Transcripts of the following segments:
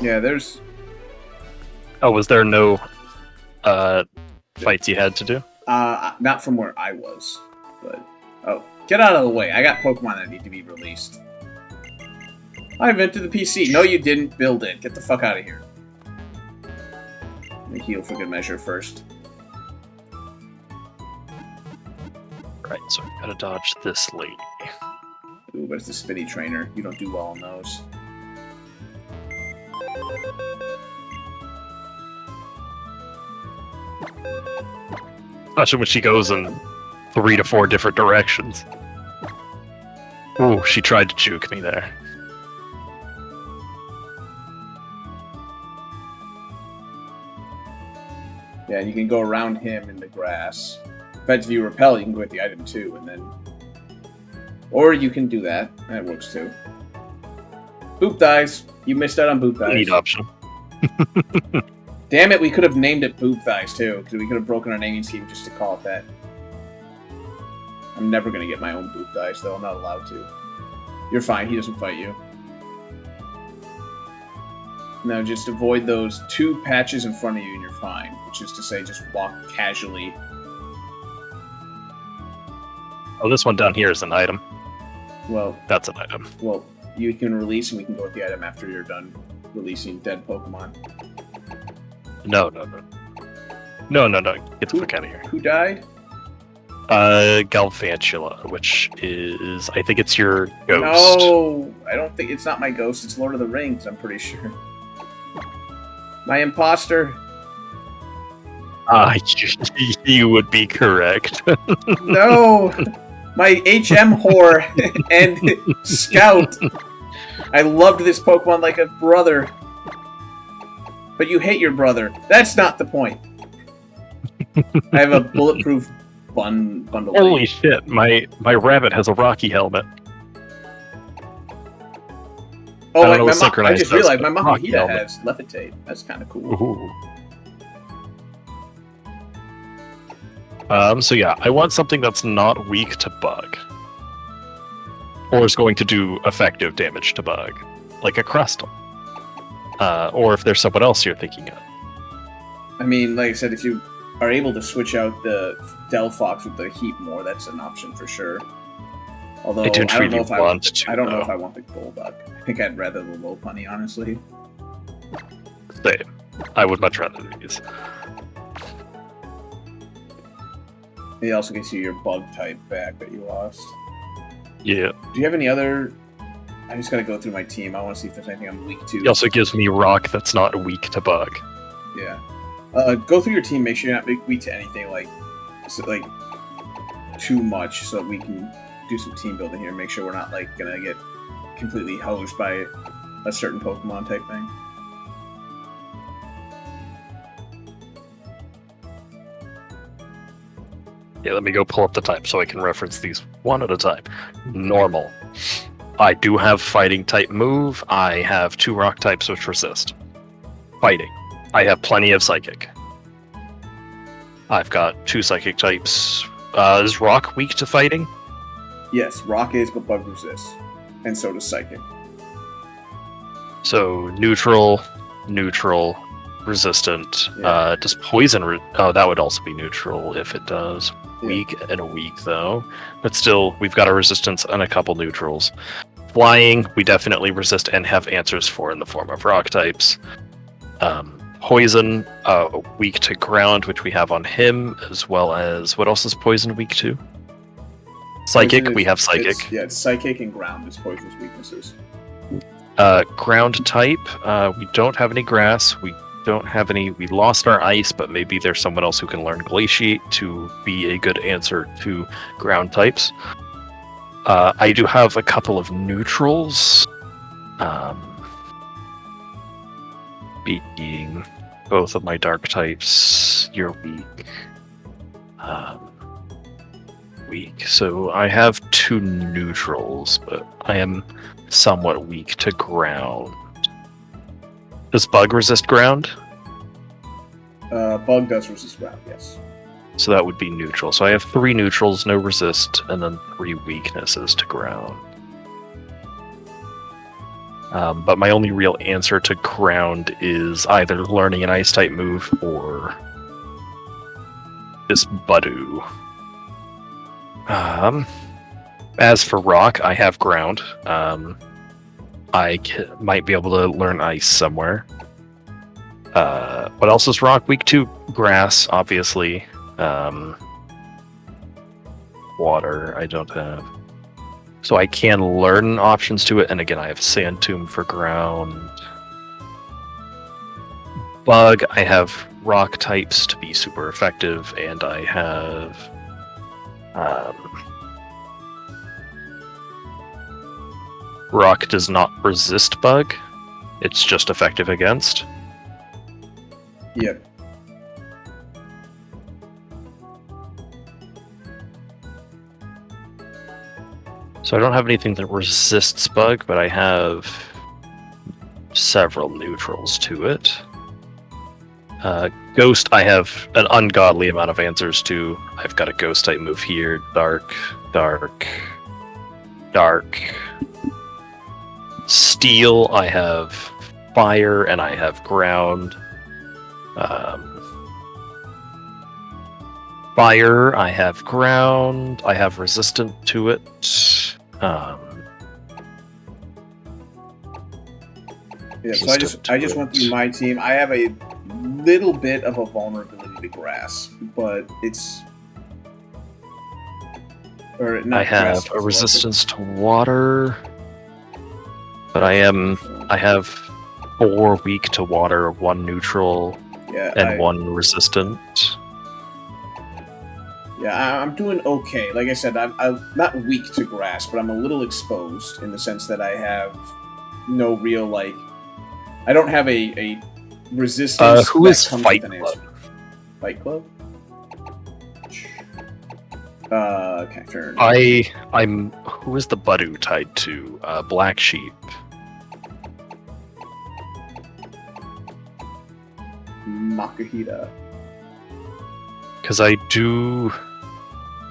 Yeah, there's... Oh, was there no fights you had to do? Not from where I was, but... Oh, get out of the way. I got Pokemon that need to be released. I invented the PC. No, you didn't build it. Get the fuck out of here. Let me heal for good measure first. Right, so I gotta dodge this lady. Ooh, but it's the Spitty Trainer. You don't do well on those. Especially when she goes in 3 to 4 different directions. Ooh, she tried to juke me there. Yeah, you can go around him in the grass. In fact, if you repel, you can go with the item too, and then... Or you can do that. That works too. Boop Thighs. You missed out on Boop Thighs. Neat option. Damn it, we could have named it Boop Thighs too, because we could have broken our naming scheme just to call it that. I'm never going to get my own Boop Thighs, though. I'm not allowed to. You're fine. He doesn't fight you. Now, just avoid those 2 patches in front of you and you're fine. Which is to say, just walk casually. Oh, this one down here is an item. Well, that's an item. Well, you can release and we can go with the item after you're done releasing dead Pokemon. No. No. Get the fuck out of here. Who died? Galvantula, which is... I think it's your ghost. No! I don't think... It's not my ghost. It's Lord of the Rings, I'm pretty sure. My imposter. You would be correct. No! My HM whore and Scout. I loved this Pokemon like a brother. But you hate your brother. That's not the point. I have a bulletproof bundle. Holy shit, my rabbit has a Rocky helmet. Oh, I just realized my Mahahita has Levitate. That's kind of cool. Ooh. So yeah, I want something that's not weak to bug. Or is going to do effective damage to bug. Like a Crustle. Or if there's someone else you're thinking of. I mean, like I said, if you are able to switch out the Delphox with the Heat more, that's an option for sure. Although, I don't know if I want the Golduck. I think I'd rather the Lopunny, honestly. Same. I would much rather these. It also gives you your bug type back that you lost. Yeah. Do you have any other... I just gotta go through my team. I want to see if there's anything I'm weak to. It also gives me rock that's not weak to bug. Yeah. Go through your team, make sure you're not weak to anything like too much, so that we can do some team building here. Make sure we're not like gonna get completely hosed by a certain Pokemon type thing. Yeah, let me go pull up the type so I can reference these one at a time. Normal. I do have fighting type move. I have 2 rock types which resist. Fighting. I have plenty of psychic. I've got 2 psychic types. Is rock weak to fighting? Yes, rock is, but bug resists. And so does psychic. So neutral, resistant. Yeah. Does poison... oh, that would also be neutral if it does. Yeah. Weak and a weak, though. But still, we've got a resistance and a couple neutrals. Flying, we definitely resist and have answers for in the form of rock types. Poison, weak to ground, which we have on him, as well as... What else is poison weak to? Psychic, we have psychic. It's psychic and ground is poison's weaknesses. Ground type, we don't have any grass, we don't have any... We lost our ice, but maybe there's someone else who can learn glaciate to be a good answer to ground types. I do have a couple of neutrals. Being both of my dark types, you're weak. Weak. So I have 2 neutrals, but I am somewhat weak to ground. Does bug resist ground? Bug does resist ground, yes. So that would be neutral. So I have 3 neutrals, no resist, and then 3 weaknesses to ground. But my only real answer to ground is either learning an ice type move or this Budu. As for rock, I have ground. I might be able to learn ice somewhere. What else is rock? Week 2, grass, obviously. Water, I don't have. So I can learn options to it, and again, I have Sand Tomb for ground. Bug, I have rock types to be super effective, and I have... rock does not resist bug. It's just effective against. Yep. So I don't have anything that resists bug, but I have several neutrals to it. Ghost, I have an ungodly amount of answers to. I've got a ghost type move here. Dark, dark, dark. Steel, I have fire, and I have ground. Fire, I have ground. I have resistant to it. Yeah, so I just went through my team. I have a little bit of a vulnerability to grass, but it's I have a resistance to water, but I have 4 weak to water, 1 neutral, and 1 resistant. Yeah, I'm doing okay. Like I said, I'm not weak to grass, but I'm a little exposed in the sense that I have no real, like... I don't have a resistance who is Fight Club? Fight Club? Can't turn. I'm... Who is the Budu tied to? Black Sheep. Makahita. Because I do...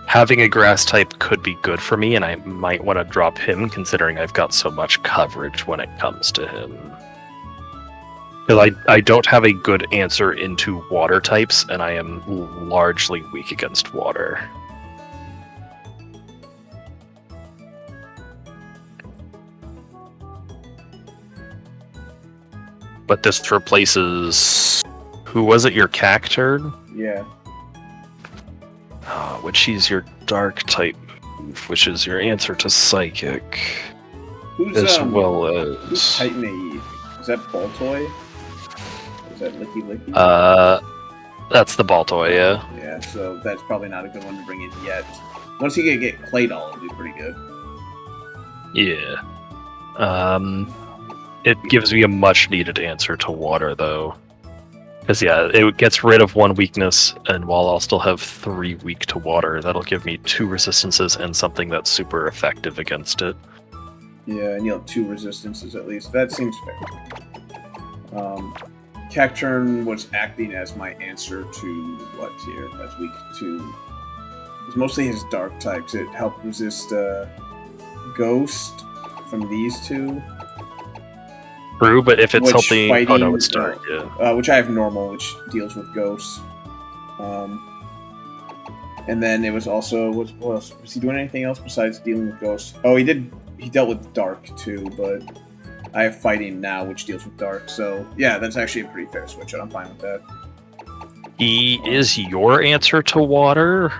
Having a grass type could be good for me, and I might want to drop him, considering I've got so much coverage when it comes to him. Because I don't have a good answer into water types, and I am largely weak against water. But this replaces... Who was it, your cacturn? Yeah. Which is your dark type move, which is your answer to psychic. Who's Titan AE? Is that Baltoy? Is that Licky Licky? That's the Baltoy, yeah. Yeah, so that's probably not a good one to bring in yet. Once you get Claydol, it'll be pretty good. Yeah. It gives me a much needed answer to water, though. Because, yeah, it gets rid of 1 weakness, and while I'll still have 3 weak to water, that'll give me 2 resistances and something that's super effective against it. Yeah, and you'll have 2 resistances at least. That seems fair. Cacturn was acting as my answer to what here? That's week 2. It's mostly his dark types. It helped resist Ghost from these 2. True, but if it's helping... Fighting, oh no, it's dark, yeah. Which I have normal, which deals with ghosts. And then it was also... What else? Was he doing anything else besides dealing with ghosts? Oh, he dealt with dark, too, but I have fighting now, which deals with dark. So, yeah, that's actually a pretty fair switch, and I'm fine with that. He is your answer to water?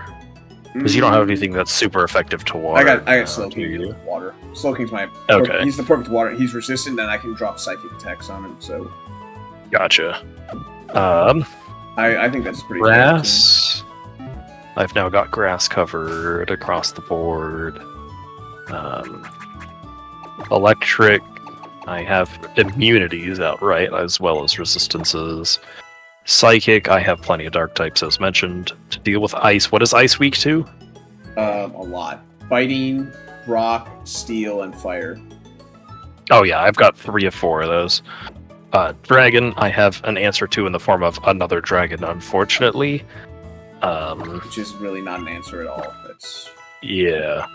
Because you don't have anything that's super effective to water. I got Slowking with water. Slowking's my... Okay. He's the perfect water. He's resistant, and I can drop psychic attacks on him, so... Gotcha. I think that's pretty grass. I've now got grass covered across the board. Electric. I have immunities outright, as well as resistances. Psychic, I have plenty of dark types, as mentioned. To deal with ice, what is ice weak to? A lot. Fighting, rock, steel, and fire. Oh yeah, I've got 3 of 4 of those. Dragon, I have an answer to in the form of another dragon, unfortunately. Which is really not an answer at all. That's... Yeah.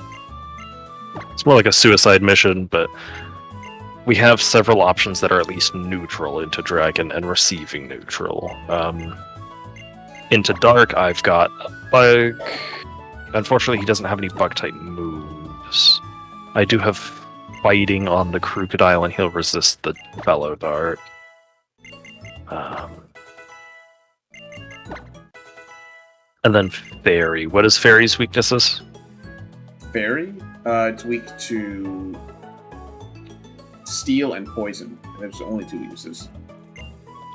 It's more like a suicide mission, but we have several options that are at least neutral into Dragon and receiving neutral. Into Dark, I've got a Bug. Unfortunately, he doesn't have any Bug-type moves. I do have Fighting on the Crocodile, and he'll resist the Fellow Dart. And then Fairy. What is Fairy's weaknesses? Fairy? It's weak to Steel and Poison. There's only 2 weaknesses.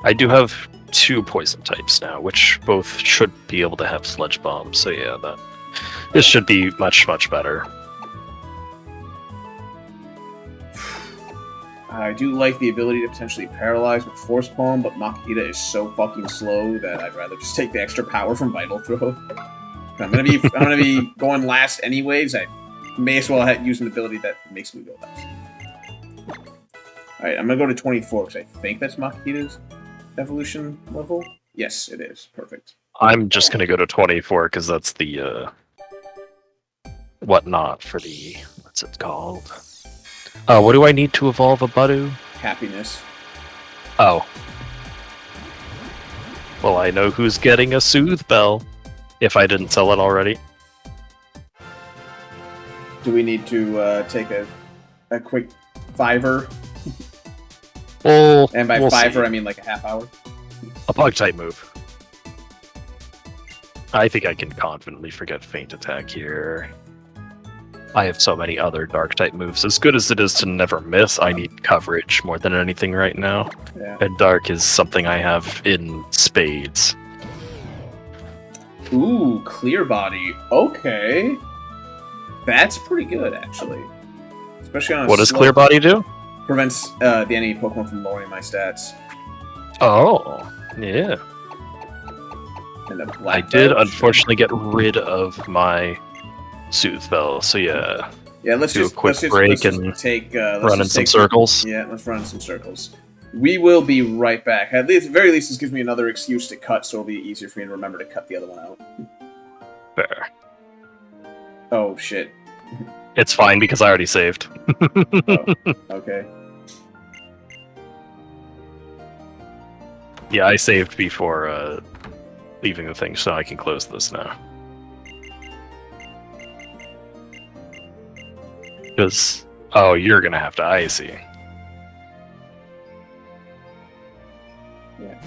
I do have 2 poison types now, which both should be able to have Sludge Bomb. So yeah, this should be much, much better. I do like the ability to potentially paralyze with Force Palm, but Makihita is so fucking slow that I'd rather just take the extra power from Vital Throw. I'm gonna be going last anyways. I may as well use an ability that makes me go last. Alright, I'm gonna go to 24 because I think that's Makihita's evolution level. Yes, it is. Perfect. I'm just gonna go to 24 because that's the whatnot for the what's it called? What do I need to evolve a Budu? Happiness. Oh. Well, I know who's getting a Soothe Bell, if I didn't sell it already. Do we need to take a quick $5? Well, and by we'll $5, see. I mean like a half hour? A Bug-type move. I think I can confidently forget Feint Attack here. I have so many other Dark-type moves. As good as it is to never miss, I need coverage more than anything right now. Yeah. And Dark is something I have in spades. Ooh, Clear Body. Okay. That's pretty good, actually. Especially on a What does slow... Clear Body do? Prevents the enemy Pokemon from lowering my stats. Oh, yeah. And the I Black did Belt. unfortunately get rid of my Soothe Bell, so yeah. Yeah, let's do just a quick break and take run in some circles. Yeah, let's run in some circles. We will be right back. At the very least, this gives me another excuse to cut, so it'll be easier for me to remember to cut the other one out. Fair. Oh shit. It's fine because I already saved. Oh, okay. Yeah, I saved before leaving the thing, so I can close this now. Because, oh, you're gonna have to icy. Yeah.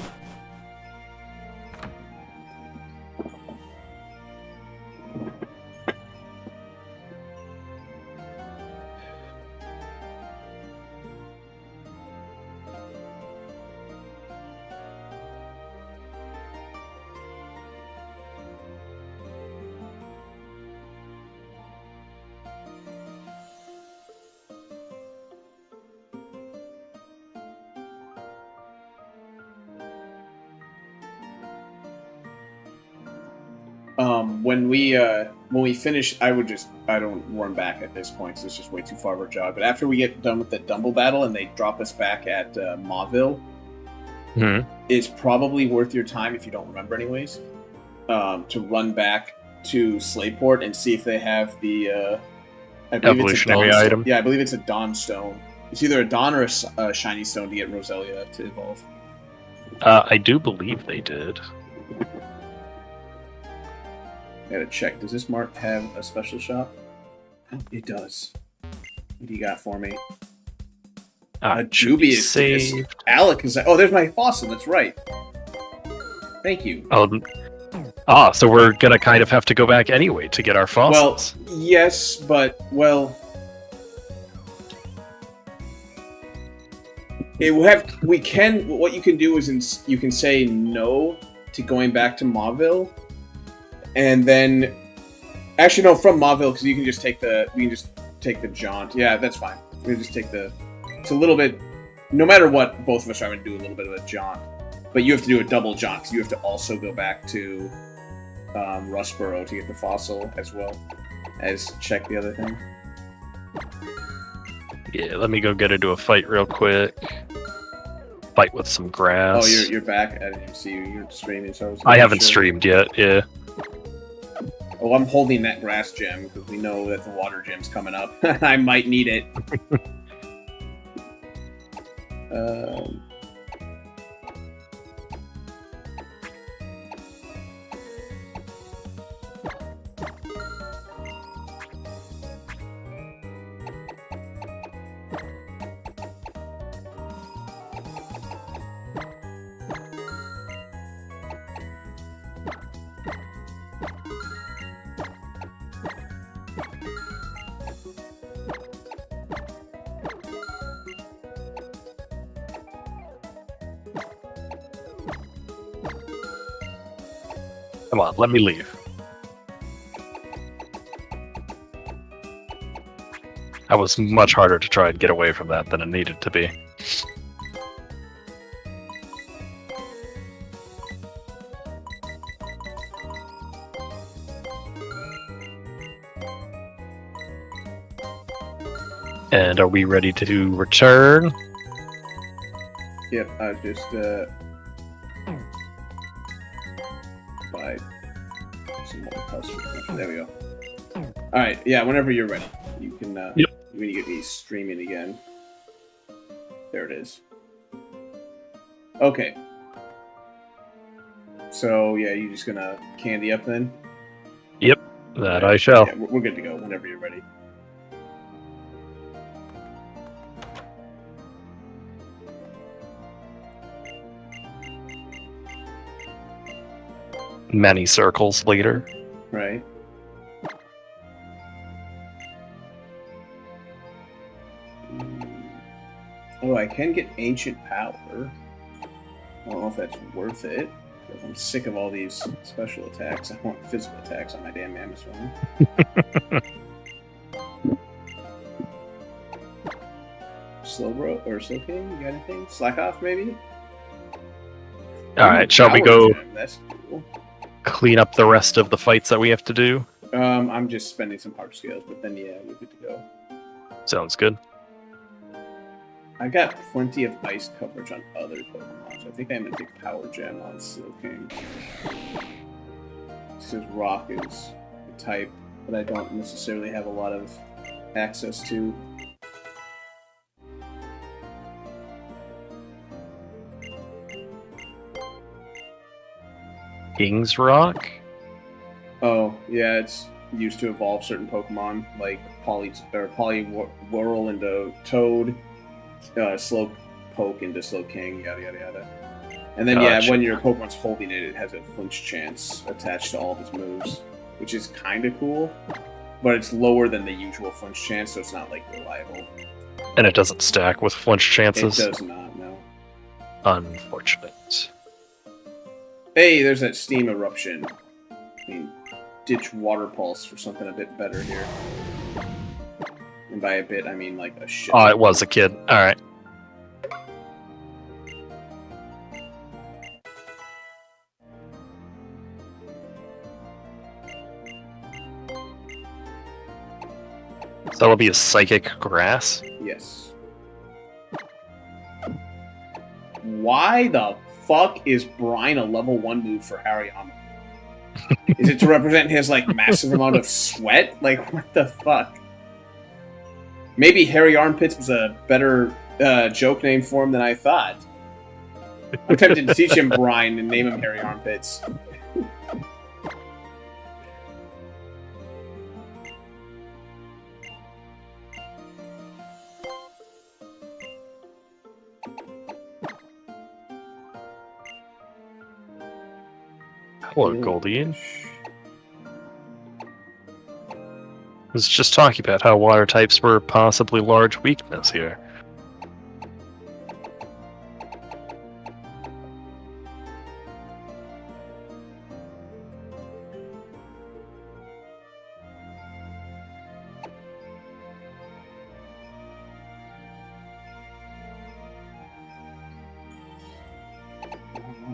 When we finish, I don't run back at this point, so it's just way too far of a jog. But after we get done with the Dumble battle and they drop us back at Mauville, it's probably worth your time, if you don't remember anyways, to run back to Slayport and see if they have the I believe evolutionary it's a Dawn item. Stone. Yeah, I believe it's a Dawn Stone. It's either a Dawn or a Shiny Stone to get Roselia to evolve. I do believe they did. I gotta check. Does this mart have a special shop? It does. What do you got for me? Juby is saved. Alec is. Oh, there's my fossil. That's right. Thank you. So we're gonna kind of have to go back anyway to get our fossils. Well, yes, but we can. What you can do is you can say no to going back to Mauville. And then, actually no, from Mauville, because you can just take the jaunt. Yeah, that's fine. We can just take it's a little bit, no matter what, both of us are going to do a little bit of a jaunt. But you have to do a double jaunt, because you have to also go back to Rustboro to get the fossil, as well as check the other thing. Yeah, let me go get into a fight real quick. Fight with some grass. Oh, you're back? I didn't even see you. You're streaming, so I haven't streamed yet, yeah. Oh, I'm holding that grass gem because we know that the water gem's coming up. I might need it. Come on, let me leave. That was much harder to try and get away from that than it needed to be. And are we ready to return? Yep, I just buy some more customers. There we go. All right, yeah. Whenever you're ready, you can. Yep. When you get me streaming again. There it is. Okay. So yeah, you just gonna candy up then? Yep, that I shall. Yeah, we're good to go whenever you're ready. Many circles later. Right. Oh, I can get ancient power. I don't know if that's worth it. Because I'm sick of all these special attacks. I want physical attacks on my damn Mammoth one. Slow bro or slow king? You got anything? Slack off maybe? Alright, shall we Power go gem, that's cool. clean up the rest of the fights that we have to do? I'm just spending some Heartscales, but then yeah, we're good to go. Sounds good. I got plenty of ice coverage on other Pokemon, so I think I'm gonna take Power Gem on Slowking. Because Rock is a type that I don't necessarily have a lot of access to. King's Rock? Oh, yeah, it's used to evolve certain Pokemon, like Poliwhirl into Toad, Slowpoke into Slowking, yada yada yada. And then, Gotcha. when your Pokemon's holding it, it has a flinch chance attached to all of its moves, which is kind of cool, but it's lower than the usual flinch chance, so it's not, like, reliable. And it doesn't stack with flinch chances? It does not, no. Unfortunate. Hey, there's that Steam Eruption. I mean, ditch Water Pulse for something a bit better here. And by a bit, I mean like a shit. Oh, it was a kid. Alright. So that'll be a Psychic Grass? Yes. Why the fuck is Brine a level 1 move for Hariyama? Is it to represent his, like, massive amount of sweat? Like, what the fuck? Maybe Hairy Armpits was a better joke name for him than I thought. I'm tempted to teach him Brine and name him Hairy Armpits. Hello, Goldie. I was just talking about how water types were possibly large weakness here.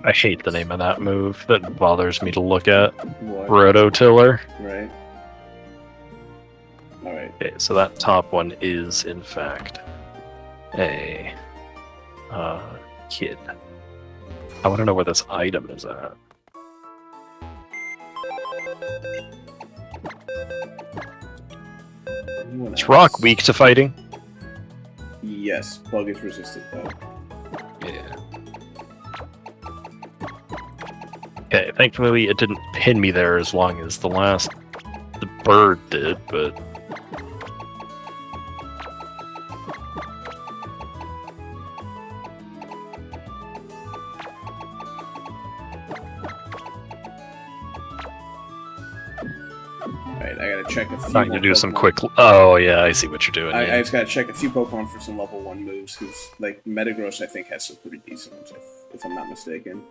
I hate the name of that move. That bothers me to look at. What? Rototiller. Right. Alright. Okay, so that top one is, in fact, a kid. I want to know where this item is at. Anyone Is else? Rock weak to fighting? Yes, Bug is resistant though. Yeah. Okay, thankfully it didn't pin me there as long as the bird did, but... Alright, I gotta check a few Trying to do Pokemon. some quick... Oh, yeah, I see what you're doing. I Yeah. just gotta check a few Pokemon for some level 1 moves, because, like, Metagross, I think, has some pretty decent ones, if I'm not mistaken.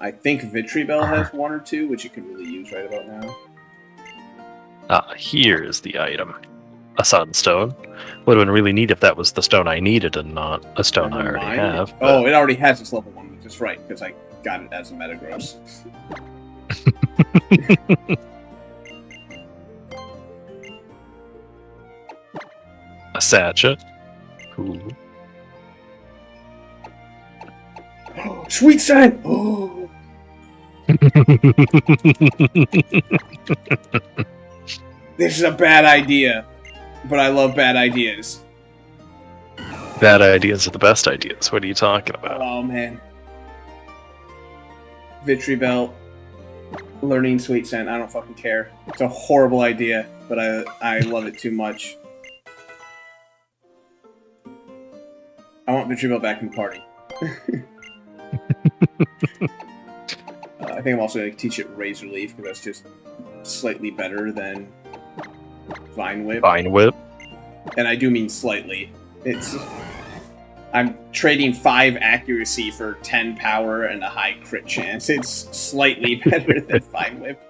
I think Vitribel has 1 or 2, which you can really use right about now. Here's the item. A Sunstone. Would have been really neat if that was the stone I needed and not a stone I Never already mind. have. Oh, it already has its level 1 move, that's right, because I got it as a Metagross. A Satcha. Cool. Sweet scent! Oh! This is a bad idea, but I love bad ideas. Bad ideas are the best ideas. What are you talking about? Oh, man. Vitribel, learning Sweet Scent, I don't fucking care. It's a horrible idea, but I love it too much. I want Vitribel back in the party. I think I'm also going to teach it Razor Leaf, because that's just slightly better than Vine Whip. Vine Whip. And I do mean slightly. I'm trading 5 accuracy for 10 power and a high crit chance. It's slightly better than Vine Whip.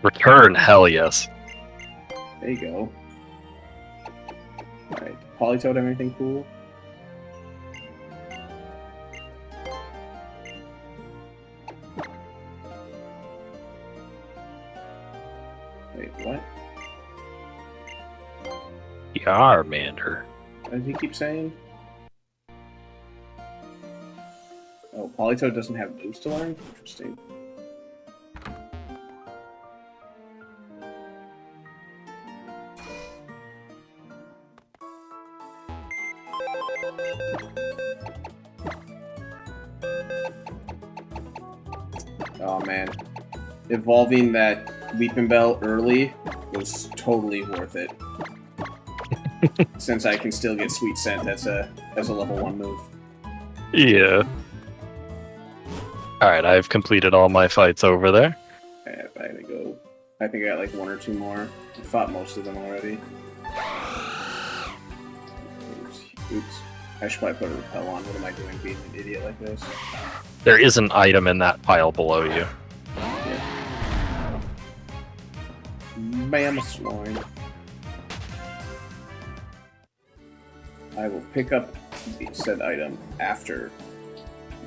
Return, hell yes. There you go. Alright, Politoed have anything cool? Wait, what? Charmander. What does he keep saying? Oh, Politoed doesn't have moves to learn? Interesting. Oh man. Evolving that Weeping Bell early was totally worth it. Since I can still get Sweet Scent as a level 1 move. Yeah. Alright, I've completed all my fights over there. I gotta go. I think I got like 1 or 2 more. I fought most of them already. Oops. I should probably put a repel on. What am I doing being an idiot like this? There is an item in that pile below you. Yeah. Mammothsloin. I will pick up said item after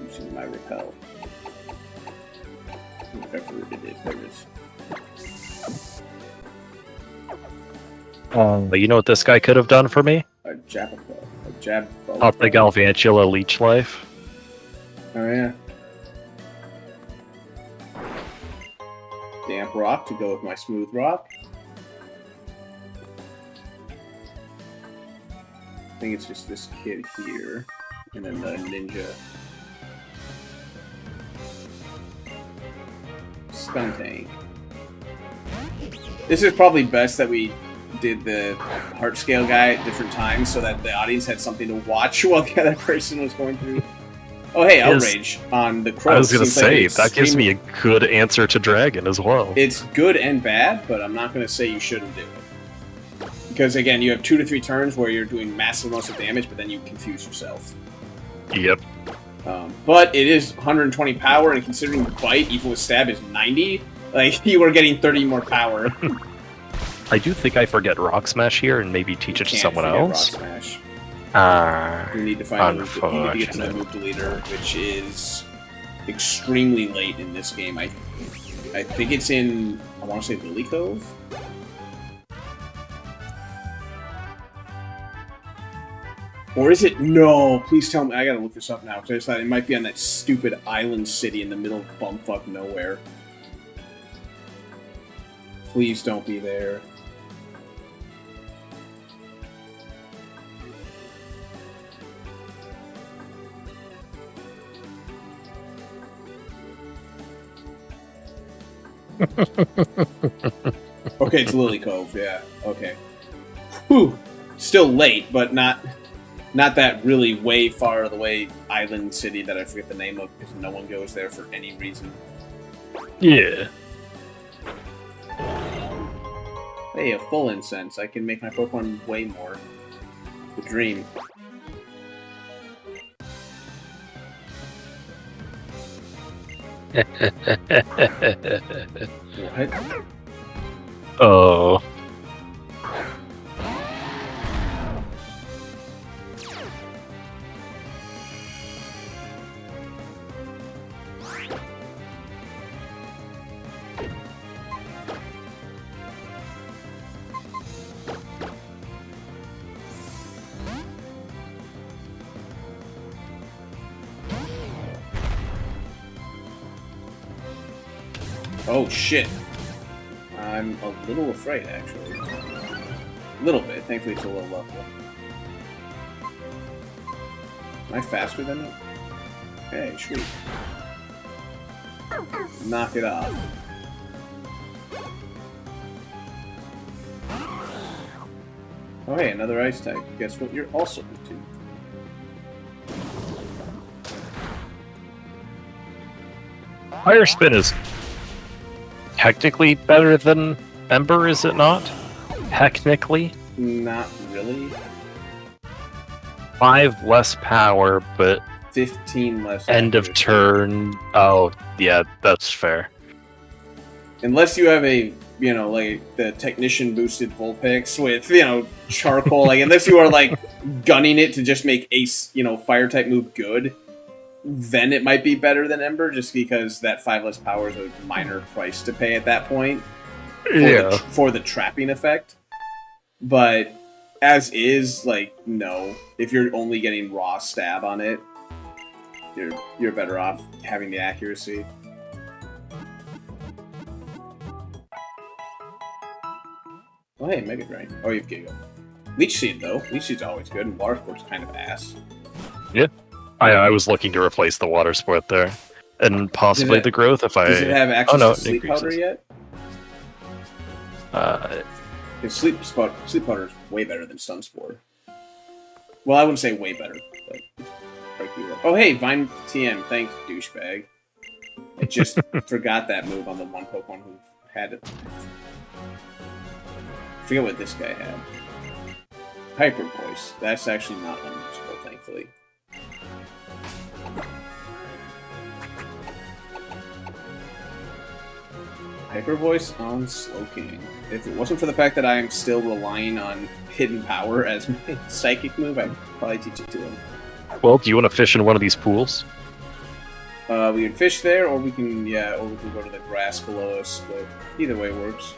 using my repel. Whatever it is, there it is. But you know what this guy could have done for me? A Jabapro. A Jab. Up the Galvantula Leech Life. Oh yeah. Damp Rock to go with my Smooth Rock. I think it's just this kid here, and then the Ninja. Stuntank. This is probably best that we did the Heartscale guy at different times so that the audience had something to watch while the other person was going through. Oh hey, Outrage on the Crow. I was gonna say, like that gives me a good answer to Dragon as well. It's good and bad, but I'm not gonna say you shouldn't do it. Because again, you have 2 to 3 turns where you're doing massive amounts of damage, but then you confuse yourself. Yep. But it is 120 power, and considering the bite, even with stab, is 90, like, you are getting 30 more power. I do think I forget Rock Smash here and maybe teach it to someone else. Rock Smash. Ah, You need to find you need to get to the move deleter, which is extremely late in this game. I think it's in, I want to say, Lily Cove? Or is it? No, please tell me. I gotta look this up now, because I just thought it might be on that stupid island city in the middle of bumfuck nowhere. Please don't be there. Okay, it's Lily Cove, yeah. Okay. Whew. Still late, but not that really way far away island city that I forget the name of because no one goes there for any reason. Yeah. Hey, a full incense. I can make my Pokemon way more. The dream. What? Oh. Oh shit. I'm a little afraid, actually. A little bit. Thankfully, it's a low level. Am I faster than it? Hey, sweet. Knock it off. Oh hey, another ice type. Guess what you're also into? Fire Spin is technically better than Ember, is it not? Technically? Not really. 5 less power, but 15 less. end of accuracy. turn. Oh, yeah, that's fair. Unless you have a, you know, like the technician boosted Vulpix with, you know, charcoal, like unless you are like gunning it to just make ace, you know, fire type move good, then it might be better than Ember just because that 5 less power is a minor price to pay at that point for the trapping effect. But as is, like, no. If you're only getting raw stab on it, you're better off having the accuracy. Oh hey, Mega Drain. Oh, you have Giga. Leech Seed though. Leech Seed's always good, and Water Sport's kind of ass. Yeah. I was looking to replace the Water Sport there. And possibly the growth if I... Does it have access to Sleep increases. Powder yet? Because Sleep Powder is way better than Sunspore. Well, I wouldn't say way better, but oh hey, Vine TM, thanks, douchebag. I just forgot that move on the one Pokemon who had it. I forget what this guy had. Hyper Voice. That's actually not unusable, thankfully. Hyper Voice on Slowking. If it wasn't for the fact that I am still relying on Hidden Power as my psychic move, I'd probably teach it to him. Well, do you want to fish in one of these pools? We can fish there, or we can go to the grass below us, but either way works.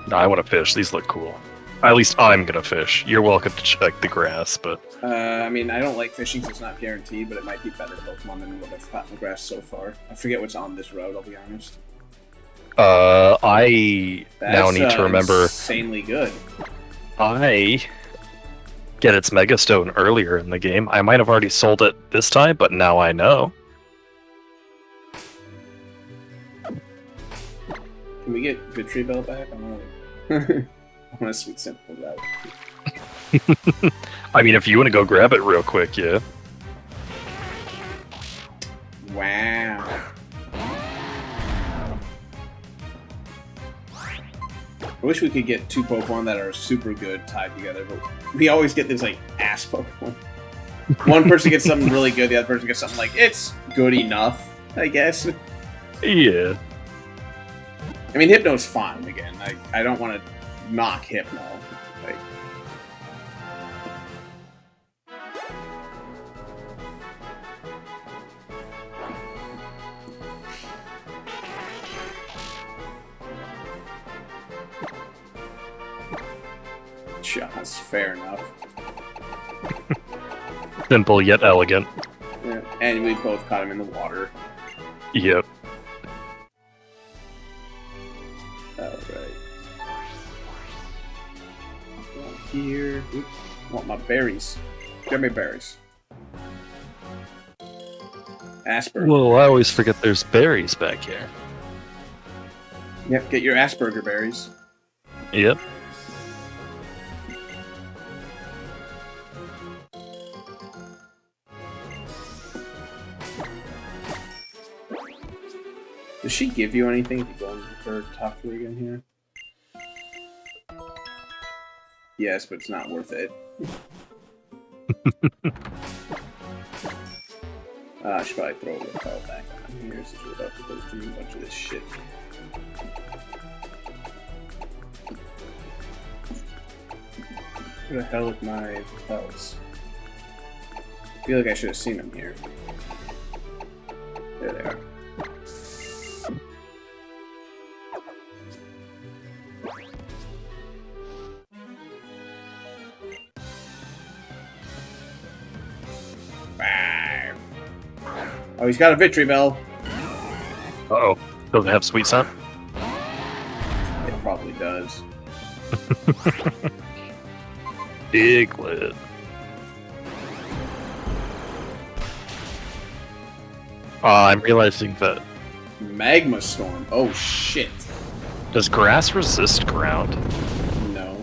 No, I want to fish. These look cool. At least I'm gonna fish. You're welcome to check the grass, but... I mean, I don't like fishing, so it's not guaranteed, but it might be better Pokemon than what I've caught in the grass so far. I forget what's on this route, I'll be honest. I now need to remember... insanely good. I get its Mega Stone earlier in the game. I might have already sold it this time, but now I know. Can we get Vitribell back? I want a sweet simple route. I mean, if you want to go grab it real quick, yeah. Wow. I wish we could get 2 Pokemon that are super good tied together, but we always get this, like, ass Pokemon. One person gets something really good, the other person gets something like, it's good enough, I guess. Yeah. I mean, Hypno's fine, again. I don't want to knock Hypno. Like... That's fair enough. Simple yet elegant. Yeah. And we both caught him in the water. Yep. Alright. Here. Oops. I want my berries. Give me berries. Asper. Well, I always forget there's berries back here. Yep, get your Asperger berries. Yep. Does she give you anything if you go into her top 3 again here? Yes, but it's not worth it. I should probably throw a repel back on here since we're about to go through a bunch of this shit. Where the hell are my repels? I feel like I should have seen them here. There they are. Oh, he's got a victory bell. Uh-oh. Does it have sweet scent? It probably does. Diglett. I'm realizing that... Magma Storm. Oh, shit. Does grass resist ground? No.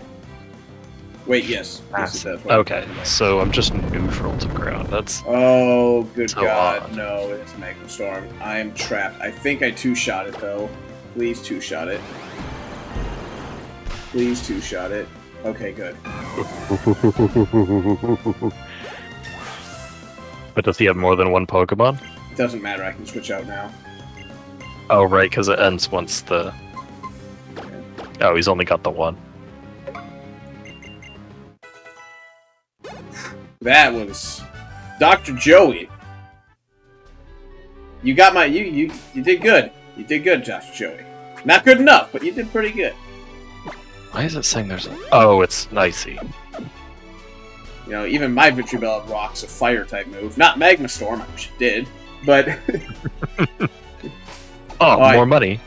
Wait, yes. Yes, it does. Okay, so I'm just neutral to ground. That's... Oh, good so God. odd. No, it's Magma Storm. I am trapped. I think I two-shot it, though. Please two-shot it. Please two-shot it. Okay, good. But does he have more than one Pokemon? It doesn't matter. I can switch out now. Oh, right, because it ends once the... Oh, he's only got the one. That was Dr. Joey. You got my you did good. You did good, Dr. Joey. Not good enough, but you did pretty good. Why is it saying there's a... Oh, it's Nicey. You know, even my Victory Bell rocks a fire type move. Not Magma Storm, I wish it did, but Oh, more money.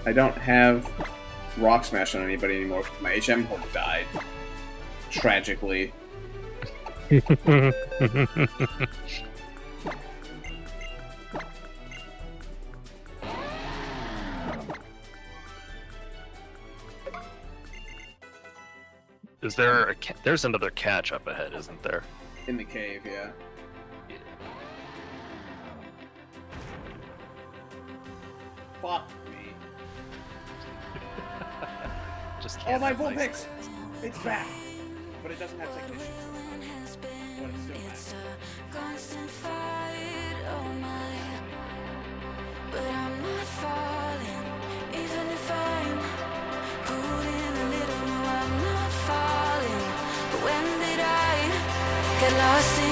I don't have Rock Smash on anybody anymore because my HM Horde died. Tragically. Is there a... There's another catch up ahead, isn't there? In the cave, yeah. Fuck me. Just Oh, can't my have nice Vulpix! things. It's back! But it doesn't have technicians. But it's still back. Constant fight, oh my. But I'm not falling, even if I'm holding a little. No, I'm not falling. But when did I get lost in